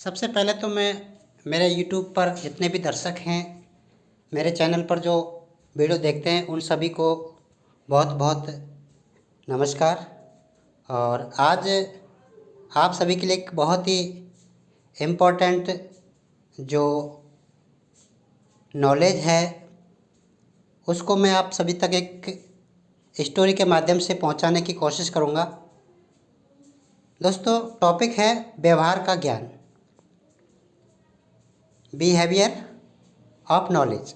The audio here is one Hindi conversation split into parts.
सबसे पहले तो मैं मेरे यूट्यूब पर जितने भी दर्शक हैं, मेरे चैनल पर जो वीडियो देखते हैं, उन सभी को बहुत बहुत नमस्कार। और आज आप सभी के लिए एक बहुत ही इम्पोर्टेंट जो नॉलेज है उसको मैं आप सभी तक एक स्टोरी के माध्यम से पहुंचाने की कोशिश करूंगा। दोस्तों, टॉपिक है व्यवहार का ज्ञान, बिहेवियर ऑफ नॉलेज।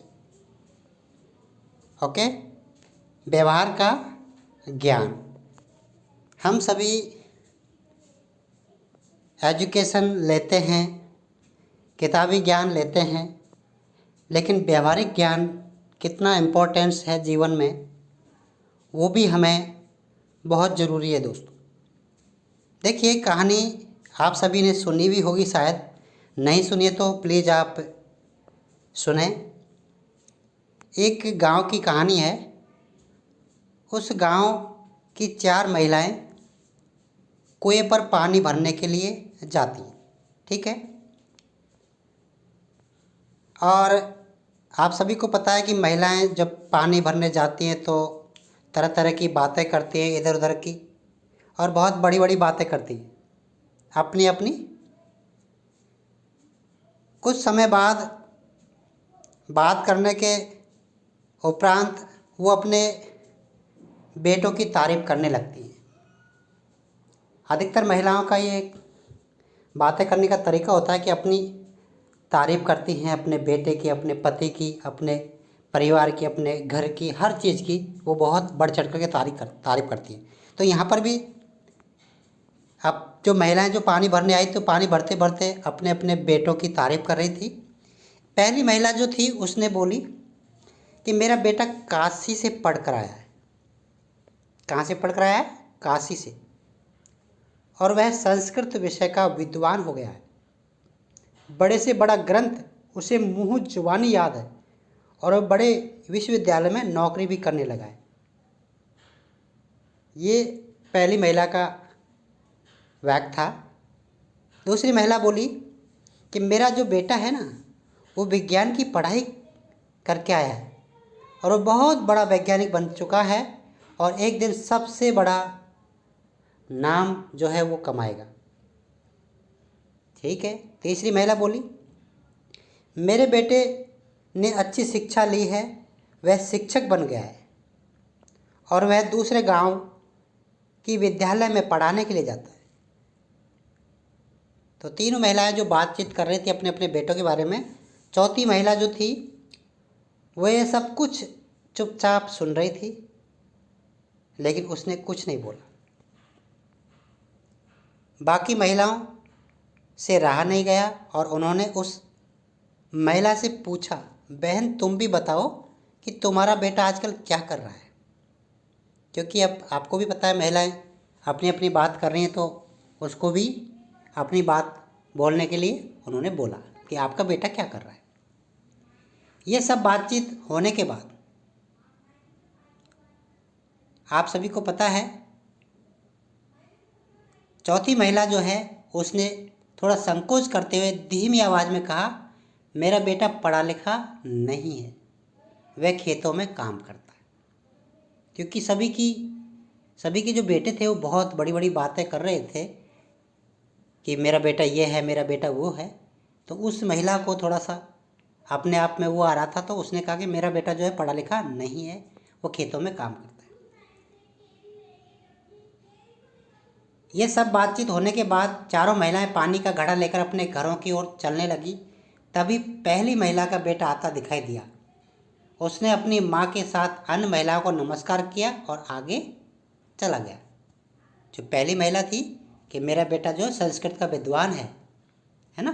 ओके, व्यवहार का ज्ञान। हम सभी एजुकेशन लेते हैं, किताबी ज्ञान लेते हैं, लेकिन व्यवहारिक ज्ञान कितना इम्पोर्टेंस है जीवन में, वो भी हमें बहुत ज़रूरी है। दोस्तों देखिए, कहानी आप सभी ने सुनी भी होगी, शायद नहीं सुनिए तो प्लीज़ आप सुने। एक गांव की कहानी है। उस गांव की 4 महिलाएं कुएं पर पानी भरने के लिए जाती हैं, ठीक है। और आप सभी को पता है कि महिलाएं जब पानी भरने जाती हैं तो तरह तरह की बातें करती हैं, इधर उधर की, और बहुत बड़ी बड़ी बातें करती हैं अपनी अपनी। कुछ समय बाद बात करने के उपरांत वो अपने बेटों की तारीफ़ करने लगती हैं। अधिकतर महिलाओं का ये बातें करने का तरीका होता है कि अपनी तारीफ़ करती हैं, अपने बेटे की, अपने पति की, अपने परिवार की, अपने घर की, हर चीज़ की वो बहुत बढ़ चढ़ कर के तारीफ़ करती हैं। तो यहाँ पर भी अब जो महिलाएं जो पानी भरने आई तो पानी भरते भरते अपने अपने बेटों की तारीफ़ कर रही थी। पहली महिला जो थी उसने बोली कि मेरा बेटा काशी से पढ़ कर आया है। कहाँ से पढ़ कर आया है? काशी से। और वह संस्कृत विषय का विद्वान हो गया है। बड़े से बड़ा ग्रंथ उसे मुँह जुबानी याद है और वह बड़े विश्वविद्यालय में नौकरी भी करने लगा है। ये पहली महिला का वाक्य था। दूसरी महिला बोली कि मेरा जो बेटा है ना, वो विज्ञान की पढ़ाई करके आया है और वो बहुत बड़ा वैज्ञानिक बन चुका है और एक दिन सबसे बड़ा नाम जो है वो कमाएगा। ठीक है। तीसरी महिला बोली मेरे बेटे ने अच्छी शिक्षा ली है, वह शिक्षक बन गया है और वह दूसरे गांव की विद्यालय में पढ़ाने के लिए जाता है। तो तीनों महिलाएं जो बातचीत कर रही थी अपने अपने बेटों के बारे में, चौथी महिला जो थी वह ये सब कुछ चुपचाप सुन रही थी, लेकिन उसने कुछ नहीं बोला। बाकी महिलाओं से रहा नहीं गया और उन्होंने उस महिला से पूछा, बहन तुम भी बताओ कि तुम्हारा बेटा आजकल क्या कर रहा है। क्योंकि अब आपको भी पता है महिलाएं अपनी अपनी बात कर रही हैं, तो उसको भी अपनी बात बोलने के लिए उन्होंने बोला कि आपका बेटा क्या कर रहा है। ये सब बातचीत होने के बाद आप सभी को पता है, चौथी महिला जो है उसने थोड़ा संकोच करते हुए धीमी आवाज़ में कहा, मेरा बेटा पढ़ा लिखा नहीं है, वह खेतों में काम करता है। क्योंकि सभी के जो बेटे थे वो बहुत बड़ी बड़ी बातें कर रहे थे कि मेरा बेटा ये है, मेरा बेटा वो है। तो उस महिला को थोड़ा सा अपने आप में वो आ रहा था, तो उसने कहा कि मेरा बेटा जो है पढ़ा लिखा नहीं है, वो खेतों में काम करता है। ये सब बातचीत होने के बाद चारों महिलाएं पानी का घड़ा लेकर अपने घरों की ओर चलने लगी। तभी पहली महिला का बेटा आता दिखाई दिया। उसने अपनी माँ के साथ अन्य महिलाओं को नमस्कार किया और आगे चला गया। जो पहली महिला थी कि मेरा बेटा जो संस्कृत का विद्वान है ना,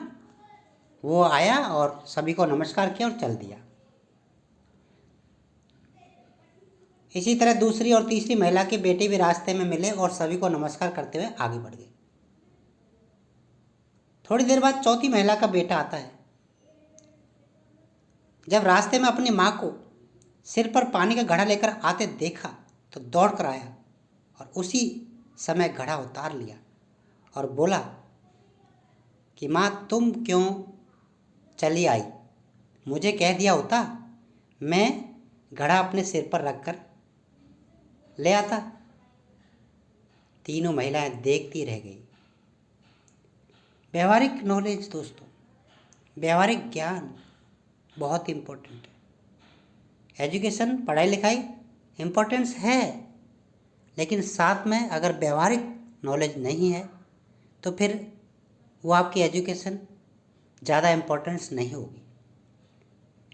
वो आया और सभी को नमस्कार किया और चल दिया। इसी तरह दूसरी और तीसरी महिला के बेटे भी रास्ते में मिले और सभी को नमस्कार करते हुए आगे बढ़ गए। थोड़ी देर बाद चौथी महिला का बेटा आता है। जब रास्ते में अपनी माँ को सिर पर पानी का घड़ा लेकर आते देखा तो दौड़ कर आया और उसी समय घड़ा उतार लिया और बोला, कि माँ तुम क्यों चली आई, मुझे कह दिया होता, मैं घड़ा अपने सिर पर रखकर ले आता। तीनों महिलाएं देखती रह गई। व्यवहारिक नॉलेज दोस्तों, व्यवहारिक ज्ञान बहुत इम्पोर्टेंट है। एजुकेशन, पढ़ाई लिखाई इम्पोर्टेंस है, लेकिन साथ में अगर व्यवहारिक नॉलेज नहीं है तो फिर वो आपकी एजुकेशन ज़्यादा इम्पोर्टेंस नहीं होगी।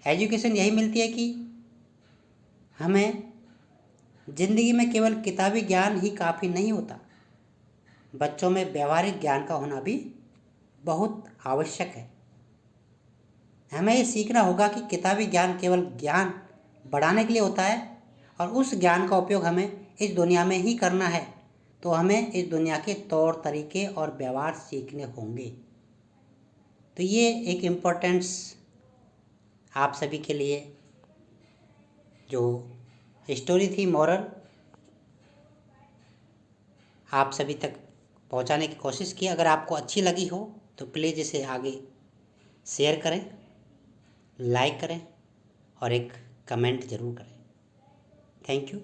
एजुकेशन यही मिलती है कि हमें ज़िंदगी में केवल किताबी ज्ञान ही काफ़ी नहीं होता, बच्चों में व्यवहारिक ज्ञान का होना भी बहुत आवश्यक है। हमें ये सीखना होगा कि किताबी ज्ञान केवल ज्ञान बढ़ाने के लिए होता है और उस ज्ञान का उपयोग हमें इस दुनिया में ही करना है, तो हमें इस दुनिया के तौर तरीके और व्यवहार सीखने होंगे। तो ये एक इम्पोर्टेंस आप सभी के लिए जो स्टोरी थी, मॉरल, आप सभी तक पहुंचाने की कोशिश की। अगर आपको अच्छी लगी हो तो प्लीज़ इसे आगे शेयर करें, लाइक करें और एक कमेंट ज़रूर करें। Thank you.